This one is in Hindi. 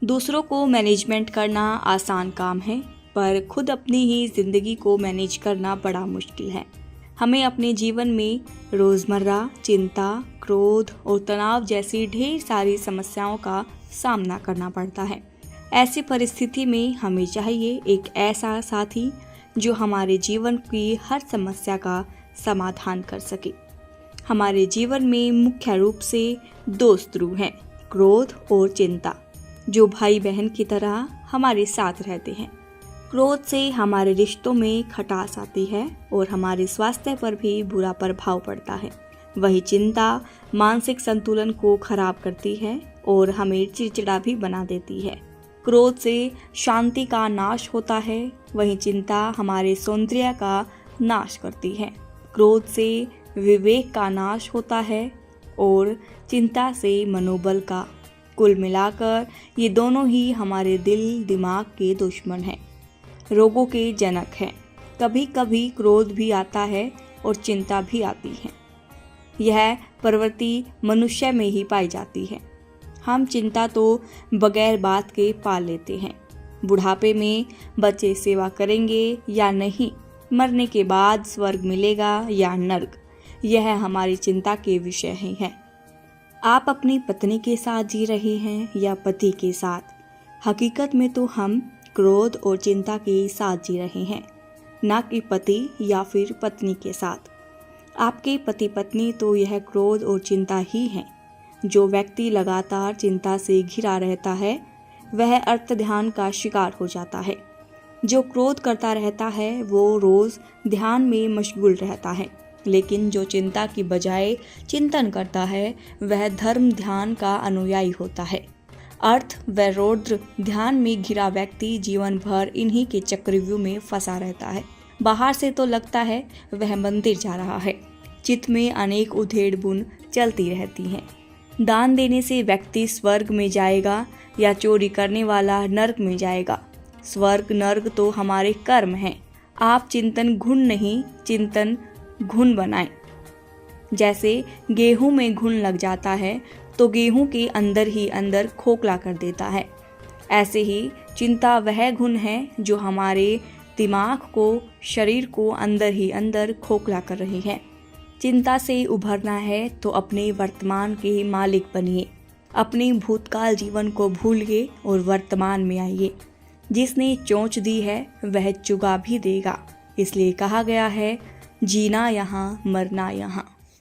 दूसरों को मैनेजमेंट करना आसान काम है, पर खुद अपनी ही जिंदगी को मैनेज करना बड़ा मुश्किल है। हमें अपने जीवन में रोजमर्रा चिंता, क्रोध और तनाव जैसी ढेर सारी समस्याओं का सामना करना पड़ता है। ऐसी परिस्थिति में हमें चाहिए एक ऐसा साथी जो हमारे जीवन की हर समस्या का समाधान कर सके। हमारे जीवन में मुख्य रूप से दो ध्रुव हैं, क्रोध और चिंता, जो भाई बहन की तरह हमारे साथ रहते हैं। क्रोध से हमारे रिश्तों में खटास आती है और हमारे स्वास्थ्य पर भी बुरा प्रभाव पड़ता है। वही चिंता मानसिक संतुलन को खराब करती है और हमें चिड़चिड़ा भी बना देती है। क्रोध से शांति का नाश होता है, वही चिंता हमारे सौंदर्य का नाश करती है। क्रोध से विवेक का नाश होता है और चिंता से मनोबल का। कुल मिलाकर ये दोनों ही हमारे दिल दिमाग के दुश्मन हैं, रोगों के जनक हैं। कभी कभी क्रोध भी आता है और चिंता भी आती है। यह प्रवृत्ति मनुष्य में ही पाई जाती है। हम चिंता तो बगैर बात के पाल लेते हैं। बुढ़ापे में बच्चे सेवा करेंगे या नहीं, मरने के बाद स्वर्ग मिलेगा या नर्क, यह हमारी चिंता के विषय ही है। आप अपनी पत्नी के साथ जी रहे हैं या पति के साथ, हकीकत में तो हम क्रोध और चिंता के साथ जी रहे हैं, ना कि पति या फिर पत्नी के साथ। आपके पति पत्नी तो यह क्रोध और चिंता ही है। जो व्यक्ति लगातार चिंता से घिरा रहता है वह अर्थ ध्यान का शिकार हो जाता है। जो क्रोध करता रहता है वो रोज ध्यान में मशगूल रहता है, लेकिन जो चिंता की बजाय चिंतन करता है वह धर्म ध्यान का अनुयायी होता है। अर्थ व रौद्र ध्यान में घिरा व्यक्ति जीवन भर इन्हीं के चक्रव्यूह में फंसा रहता है। बाहर से तो लगता है वह मंदिर जा रहा है, चित्त में अनेक उधेड़ बुन चलती रहती हैं। दान देने से व्यक्ति स्वर्ग में जाएगा या चोरी करने वाला नर्क में जाएगा। स्वर्ग नर्क तो हमारे कर्म हैं। आप चिंतन घुन नहीं, चिंतन घुन बनाएं। जैसे गेहूं में घुन लग जाता है तो गेहूं के अंदर ही अंदर खोखला कर देता है, ऐसे ही चिंता वह घुन है जो हमारे दिमाग को, शरीर को अंदर ही अंदर खोखला कर रही है। चिंता से उभरना है तो अपने वर्तमान के मालिक बनिए। अपने भूतकाल जीवन को भूलिए और वर्तमान में आइए। जिसने चोंच दी है वह चुगा भी देगा। इसलिए कहा गया है, जीना यहाँ मरना यहाँ।